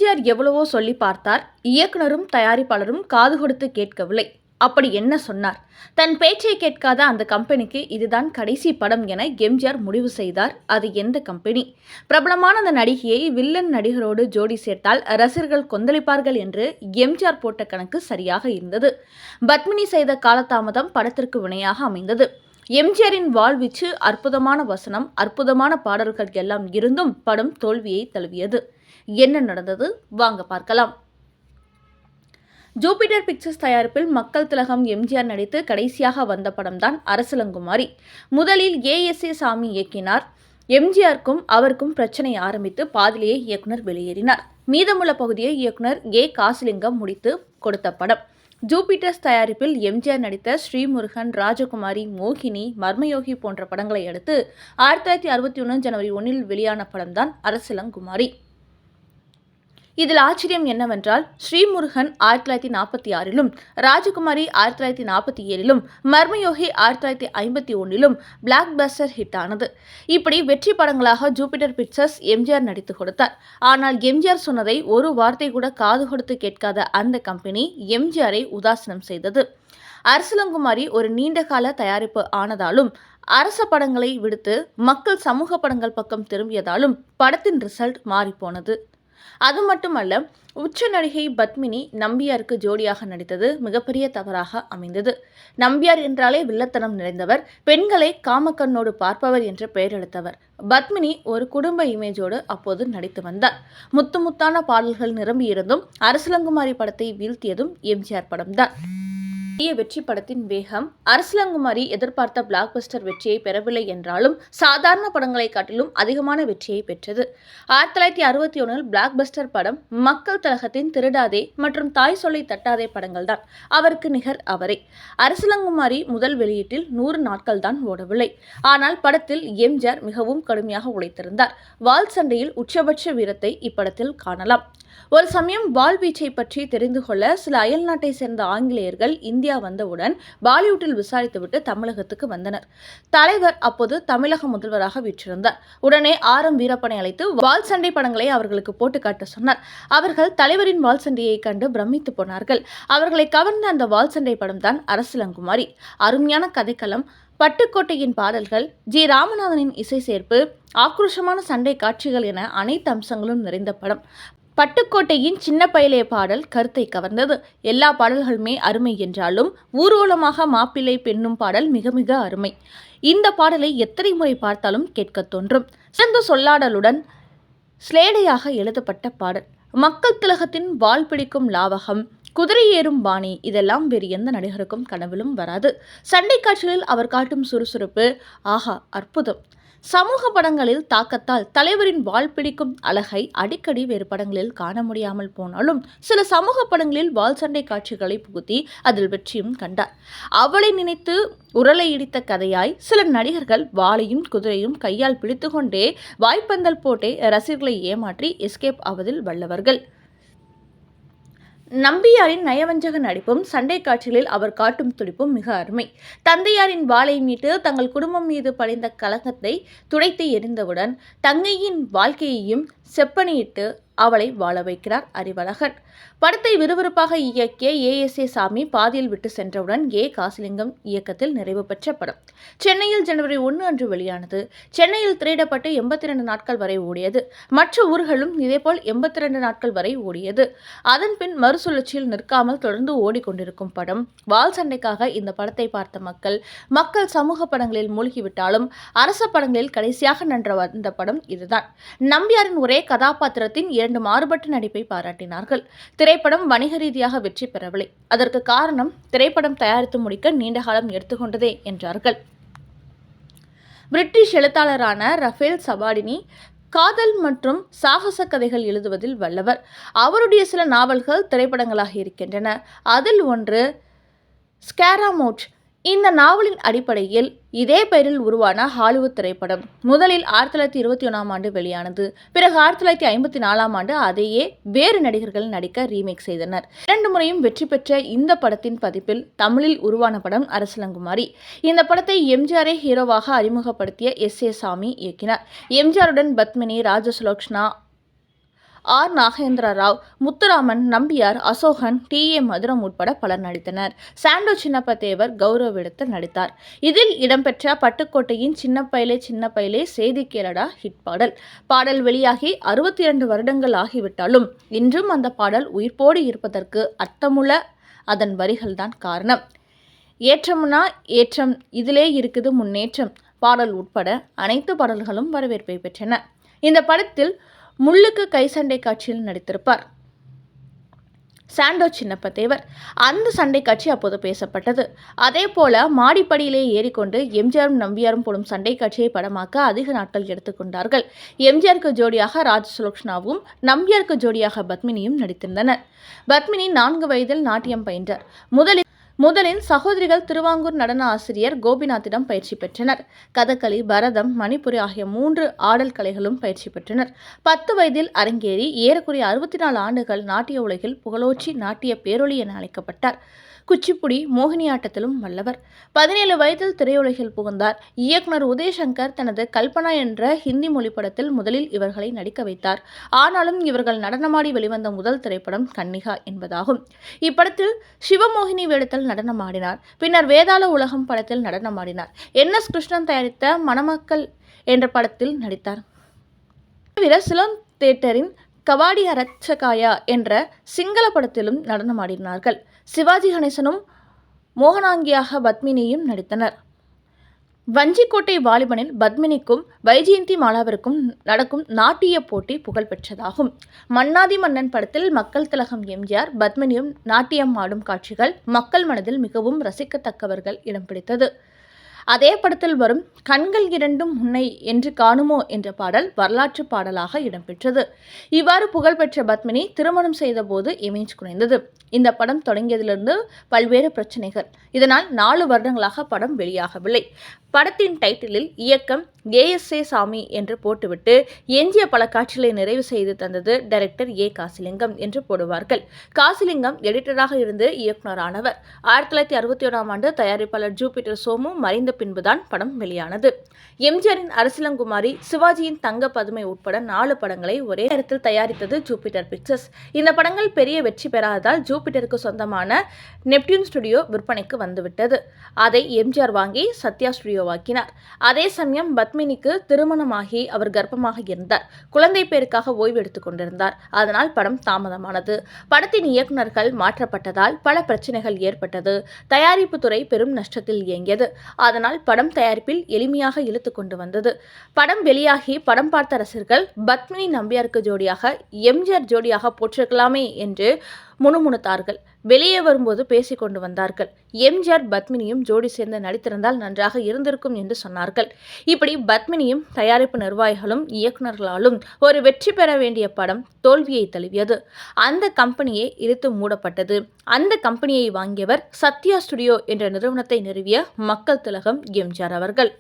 எம்ஜிஆர் எவ்வளவோ சொல்லி பார்த்தார். இயக்குனரும் தயாரிப்பாளரும் காது கொடுத்து கேட்கவில்லை. அப்படி என்ன சொன்னார்? தன் பேச்சை கேட்காத அந்த கம்பெனிக்கு இதுதான் கடைசி படம் என எம்ஜிஆர் முடிவு செய்தார். அது எந்த கம்பெனி? பிரபலமான அந்த நடிகையை வில்லன் நடிகரோடு ஜோடி சேர்த்தால் ரசிகர்கள் கொந்தளிப்பார்கள் என்று எம்ஜிஆர் போட்ட கணக்கு சரியாக இருந்தது. பத்மினி செய்த காலதாமதம் படத்திற்கு வினையாக அமைந்தது. எம்ஜிஆரின் வாழ்வீச்சு, அற்புதமான வசனம், அற்புதமான பாடல்கள் எல்லாம் இருந்தும் படம் தோல்வியை தழுவியது. என்ன நடந்தது? வாங்க பார்க்கலாம். ஜூபிட்டர் பிக்சர்ஸ் தயாரிப்பில் மக்கள் திலகம் எம்ஜிஆர் நடித்து கடைசியாக வந்த படம்தான் அரசலங்குமாரி. முதலில் ஏஎஸ்ஏ சாமி இயக்கினார். எம்ஜிஆருக்கும் அவருக்கும் பிரச்சனை ஆரம்பித்து பாதிலேயே இயக்குனர் வெளியேறினார். மீதமுள்ள பகுதியை இயக்குனர் ஏ காசிலிங்கம் முடித்து கொடுத்த படம். ஜூபிட்டர்ஸ் தயாரிப்பில் எம்ஜிஆர் நடித்த ஸ்ரீமுருகன், ராஜகுமாரி, மோகினி, மர்மயோகி போன்ற படங்களை அடுத்து 1961 ஜனவரி 1 வெளியான படம்தான் அரசலங்குமாரி. இதில் ஆச்சரியம் என்னவென்றால், ஸ்ரீமுருகன் 1946 ராஜகுமாரி 1947 மர்மயோகி 1951 பிளாக் பஸ்டர் ஹிட் ஆனது. இப்படி வெற்றி படங்களாக ஜூபிட்டர் பிக்சர்ஸ் எம்ஜிஆர் நடித்து கொடுத்தார். ஆனால் எம்ஜிஆர் சொன்னதை ஒரு வார்த்தை கூட காது கொடுத்து கேட்காத அந்த கம்பெனி எம்ஜிஆரை உதாசீனம் செய்தது. அரசலங்குமாரி ஒரு நீண்டகால தயாரிப்பு ஆனதாலும், அரச படங்களை விடுத்து மக்கள் சமூக படங்கள் பக்கம் திரும்பியதாலும் படத்தின் ரிசல்ட் மாறிப்போனது. அது மட்டுமல்ல, உச்ச நடிகை பத்மினி நம்பியாருக்கு ஜோடியாக நடித்தது மிகப்பெரிய தவறாக அமைந்தது. நம்பியார் என்றாலே வில்லத்தனம் நிறைந்தவர், பெண்களை காமக்கண்ணோடு பார்ப்பவர் என்ற பெயர் எடுத்தவர். பத்மினி ஒரு குடும்ப இமேஜோடு அப்போது நடித்து வந்தார். முத்தான பாடல்கள் நிரம்பியிருந்தும் அரசலங்குமாரி படத்தை வீழ்த்தியதும் எம்ஜிஆர் படம்தான். வெற்றி படத்தின் வேகம். அரசலங்குமாரி எதிர்பார்த்த பிளாக் பஸ்டர் வெற்றியை பெறவில்லை என்றாலும் சாதாரண படங்களை காட்டிலும் அதிகமான வெற்றியை பெற்றது. 1961 பிளாக் பஸ்டர் படம் மக்கள் திலகத்தின் திருடாதே மற்றும் தாய் சொல்லை தட்டாதே படங்கள் தான். அவருக்கு நிகர் அவரே. அரசலங்குமாரி முதல் வெளியீட்டில் 100 நாட்கள் தான் ஓடவில்லை. ஆனால் படத்தில் எம்ஜிஆர் மிகவும் கடுமையாக உழைத்திருந்தார். வாள் சண்டையில் உச்சபட்ச வீரத்தை இப்படத்தில் காணலாம். ஒரு சமயம் வாழ்வீச்சை பற்றி தெரிந்து கொள்ள சில அயல் நாட்டை சேர்ந்த ஆங்கிலேயர்கள் இந்தியா வந்தவுடன் பாலிவுட்டில் விசாரித்துவிட்டு தமிழகத்துக்கு வந்தனர். தலைவர் அப்போது தமிழக முதல்வராக வீற்றிருந்தார். உடனே ஆர்.எம். வீரப்பனை அழைத்து வாள் சண்டை படங்களை அவர்களுக்கு போட்டு காட்ட சொன்னார். அவர்கள் தலைவரின் வாள் சண்டையை கண்டு பிரமித்து போனார்கள். அவர்களை கவர்ந்த அந்த வாள் சண்டை படம் தான் அரசலங்குமாரி. அருமையான கதைக்களம், பட்டுக்கோட்டையின் பாடல்கள், ஜி. ராமநாதனின் இசை சேர்ப்பு, ஆக்ரோஷமான சண்டை காட்சிகள் என அனைத்து அம்சங்களும் நிறைந்த படம். பட்டுக்கோட்டையின் சின்ன பயலே பாடல் கருத்தை கவர்ந்தது. எல்லா பாடல்களுமே அருமை என்றாலும் ஊர்வலமாக மாப்பிள்ளை பெண்ணும் பாடல் மிக மிக அருமை. இந்த பாடலை எத்தனை முறை பார்த்தாலும் கேட்க தோன்றும். சிறந்த சொல்லாடலுடன் ஸ்லேடையாக எழுதப்பட்ட பாடல். மக்கள் திலகத்தின் வாள் பிடிக்கும் லாவகம், குதிரை ஏறும் பாணி இதெல்லாம் வேறு எந்த நடிகருக்கும் கனவிலும் வராது. சண்டை காட்சிகளில் அவர் காட்டும் சுறுசுறுப்பு, ஆஹா அற்புதம். சமூக படங்களில் தாக்கத்தால் தலைவரின் வாள் பிடிக்கும் அழகை அடிக்கடி வேறு படங்களில் காண முடியாமல் போனாலும் சில சமூக படங்களில் வாள் சண்டை காட்சிகளை புகுத்தி அதில் வெற்றியும் கண்டார். அவளை நினைத்து உரலை இடித்த கதையாய் சில நடிகர்கள் வாளையும் குதிரையும் கையால் பிடித்துக்கொண்டே வாய்ப்பந்தல் போட்டே ரசிகர்களை ஏமாற்றி எஸ்கேப் ஆவதில் வல்லவர்கள். நம்பியாரின் நயவஞ்சக நடிப்பும் சண்டை காட்சிகளில் அவர் காட்டும் துடிப்பும் மிக அருமை. தந்தையாரின் வாளை மீட்டு தங்கள் குடும்பம் மீது படிந்த கலங்கத்தை துடைத்து எறிந்தவுடன் தங்கையின் வாழ்க்கையையும் செப்பனிட்டு அவளை வாழ வைக்கிறார் அறிவழகன். படத்தை விறுவிறுப்பாக இயக்கிய ஏஎஸ்ஏ சாமி பாதியில் விட்டு சென்றவுடன் ஏ காசிலிங்கம் இயக்கத்தில் நிறைவு பெற்ற படம் சென்னையில் ஜனவரி 1 அன்று வெளியானது. சென்னையில் திரையிடப்பட்டு 82 நாட்கள் வரை ஓடியது. மற்ற ஊர்களும் இதேபோல் 82 நாட்கள் வரை ஓடியது. அதன் பின் மறுசுழற்சியில் நிற்காமல் தொடர்ந்து ஓடிக்கொண்டிருக்கும் படம். வாள் சண்டைக்காக இந்த படத்தை பார்த்த மக்கள் சமூக படங்களில் மூழ்கிவிட்டாலும் அரச படங்களில் கடைசியாக நின்ற வந்த படம் இதுதான். நம்பியாரின் ஒரே கதாபாத்திரத்தின் 2 மாறுபட்ட நடிப்பை பாராட்டினார்கள். திரைப்படம் வணிக ரீதியாக வெற்றி பெறவில்லை. அதற்கு காரணம் திரைப்படம் தயாரித்து முடிக்க நீண்ட காலம் எடுத்துக்கொண்டதே என்றார்கள். பிரிட்டிஷ் எழுத்தாளரான ரஃபேல் சபாடினி காதல் மற்றும் சாகச கதைகள் எழுதுவதில் வல்லவர். அவருடைய சில நாவல்கள் திரைப்படங்களாக இருக்கின்றன. அதில் ஒன்று ஸ்கேராமோட். இந்த நாவலின் அடிப்படையில் இதே பெயரில் உருவான ஹாலிவுட் திரைப்படம் முதலில் 1921 வெளியானது. பிறகு 1954 அதையே வேறு நடிகர்கள் நடிக்க ரீமேக் செய்தனர். 2 முறையும் வெற்றி பெற்ற இந்த படத்தின் பதிப்பில் தமிழில் உருவான படம் அரசலங்குமாரி. இந்த படத்தை எம்ஜிஆரை ஹீரோவாக அறிமுகப்படுத்திய எஸ்.ஏ. சாமி இயக்கினார். எம்ஜிஆருடன் பத்மினி, ராஜசுலோக்ஷனா ஆர் நாகேந்திர ராவ், முத்துராமன், நம்பியார், அசோகன், டி.ஏ. மதுரம் உட்பட பலர் நடித்தனர். சாண்டோ சின்னப்ப தேவர் கௌரவ வேடத்தில் நடித்தார். இதில் இடம்பெற்ற பட்டுக்கோட்டையின் சின்ன பயலே செய்தி கேளடா ஹிட் பாடல். பாடல் வெளியாகி 62 வருடங்கள் ஆகிவிட்டாலும் இன்றும் அந்த பாடல் உயிர்ப்போடு இருப்பதற்கு அர்த்தமுள்ள அதன் வரிகள்தான் காரணம். ஏற்றம்னா ஏற்றம், இதிலே இருக்குது முன்னேற்றம் பாடல் உட்பட அனைத்து பாடல்களும் வரவேற்பை பெற்றன. இந்த படத்தில் முள்ளுக்கு கை சண்டை காட்சியில் நடித்திருப்பார் சாண்டோ சின்னப்ப தேவர். அந்த சண்டை காட்சி அப்போது பேசப்பட்டது. அதே போல மாடிப்படியிலே ஏறிக்கொண்டு எம்ஜிஆரும் நம்பியாரும் போடும் சண்டை காட்சியை படமாக்க அதிக நாட்கள் எடுத்துக்கொண்டார்கள். எம்ஜிஆருக்கு ஜோடியாக ராஜசுலோக்ஷனாவும், நம்பியாருக்கு ஜோடியாக பத்மினியும் நடித்திருந்தனர். பத்மினி 4 வயதில் நாட்டியம் பயின்றார். முதலில் சகோதரிகள் திருவாங்கூர் நடன ஆசிரியர் கோபிநாத்திடம் பயிற்சி பெற்றனர். கதகளி, பரதம், மணிப்புரி ஆகிய 3 ஆடல் கலைகளும் பயிற்சி பெற்றனர். 10 வயதில் அரங்கேறி ஏறக்குறைய 64 ஆண்டுகள் நாட்டிய உலகில் புகழோச்சி நாட்டிய பேரொளி என அழைக்கப்பட்டார். குச்சிப்புடி, மோகினியாட்டத்திலும் வல்லவர். 17 வயதில் திரையுலகில் புகுந்தார். இயக்குனர் உதயசங்கர் தனது கல்பனா என்ற ஹிந்தி மொழி படத்தில் முதலில் இவர்களை நடிக்க வைத்தார். ஆனாலும் இவர்கள் நடனமாடி வெளிவந்த முதல் திரைப்படம் கன்னிகா என்பதாகும். இப்படத்தில் சிவமோகினி வேடத்தில் நடனமாடினார். பின்னர் வேதாள உலகம் படத்தில் நடனமாடினார். என்.எஸ். கிருஷ்ணன் தயாரித்த மணமக்கள் என்ற படத்தில் நடித்தார். தவிர சிலோன் தியேட்டரின் கபாடி அரச்சகாயா என்ற சிங்கள படத்திலும் நடனமாடினார்கள். சிவாஜி கணேசனும் மோகனாங்கியாக பத்மினியும் நடித்தனர். வஞ்சிக்கோட்டை வாலிபனில் பத்மினிக்கும் வைஜெயந்தி மாலாவிற்கும் நடக்கும் நாட்டிய போட்டி புகழ்பெற்றதாகும். மன்னாதி மன்னன் படத்தில் மக்கள் திலகம் எம்ஜிஆர் பத்மினியும் நாட்டியம் ஆடும் காட்சிகள் மக்கள் மனதில் மிகவும் ரசிக்கத்தக்கவர்கள் இடம் பிடித்தது. அதே படத்தில் வரும் கண்கள் இரண்டும் உன்னை என்று காணுமோ என்ற பாடல் வரலாற்று பாடலாக இடம்பெற்றது. இவ்வாறு புகழ்பெற்ற பத்மினி திருமணம் செய்த போது இமேஜ் குறைந்தது. இந்த படம் தொடங்கியதிலிருந்து பல்வேறு பிரச்சனைகள். இதனால் 4 வருடங்களாக படம் வெளியாகவில்லை. படத்தின் டைட்டிலில் இயக்கம் ஏ.எஸ்.ஏ. சாமி என்று போட்டுவிட்டு எஞ்சிய பல காட்சிகளை நிறைவு செய்து தந்தது டைரக்டர் ஏ. காசிலிங்கம் என்று போடுவார்கள். காசிலிங்கம் எடிட்டராக இருந்து இயக்குனரானவர். 1961ஆம் ஆண்டு தயாரிப்பாளர் ஜூபிட்டர் சோமு மறைந்த பின்புதான் படம் வெளியானது. எம்ஜிஆரின் அரசிலங்குமாரி, சிவாஜியின் தங்க பதுமை உட்பட 4 படங்களை ஒரே நேரத்தில் தயாரித்தது ஜூபிட்டர் பிக்சர்ஸ். இந்த படங்கள் பெரிய வெற்றி பெறாததால் ஜூபிட்டருக்கு சொந்தமான நெப்டியூன் ஸ்டுடியோ விற்பனைக்கு வந்துவிட்டது. அதை எம்ஜிஆர் வாங்கி சத்யா ஸ்டுடியோவாக்கினார். அதே சமயம் பத்மினிக்கு திருமணமாகி அவர் கர்ப்பமாக இருந்தார். குழந்தை பேருக்காக ஓய்வு எடுத்துக் கொண்டிருந்தார். அதனால் படம் தாமதமானது. படத்தின் இயக்குநர்கள் மாற்றப்பட்டதால் பல பிரச்சனைகள் ஏற்பட்டது. தயாரிப்பு துறை பெரும் நஷ்டத்தில் இயங்கியது. அதனால் படம் தயாரிப்பில் எளிமையாக இழுத்து கொண்டு வந்தது. படம் வெளியாகி படம் பார்த்த ரசிகர்கள் பத்மினி நம்பியாருக்கு ஜோடியாக எம்ஜிஆர் ஜோடியாக போற்றிருக்கலாமே என்று முணுமுணுத்தார்கள். வெளியே வரும்போது பேசிக் கொண்டு வந்தார்கள். எம்ஜிஆர் பத்மினியும் ஜோடி சேர்ந்து நடித்திருந்தால் நன்றாக இருந்திருக்கும் என்று சொன்னார்கள். இப்படி பத்மினியும் தயாரிப்பு நிர்வாகிகளும் இயக்குநர்களாலும் ஒரு வெற்றி பெற வேண்டிய படம் தோல்வியை தழுவியது. அந்த கம்பெனியை இழுத்து மூடப்பட்டது. அந்த கம்பெனியை வாங்கியவர் சத்யா ஸ்டுடியோ என்ற நிறுவனத்தை நிறுவிய மக்கள் திலகம் எம்ஜிஆர் அவர்கள்.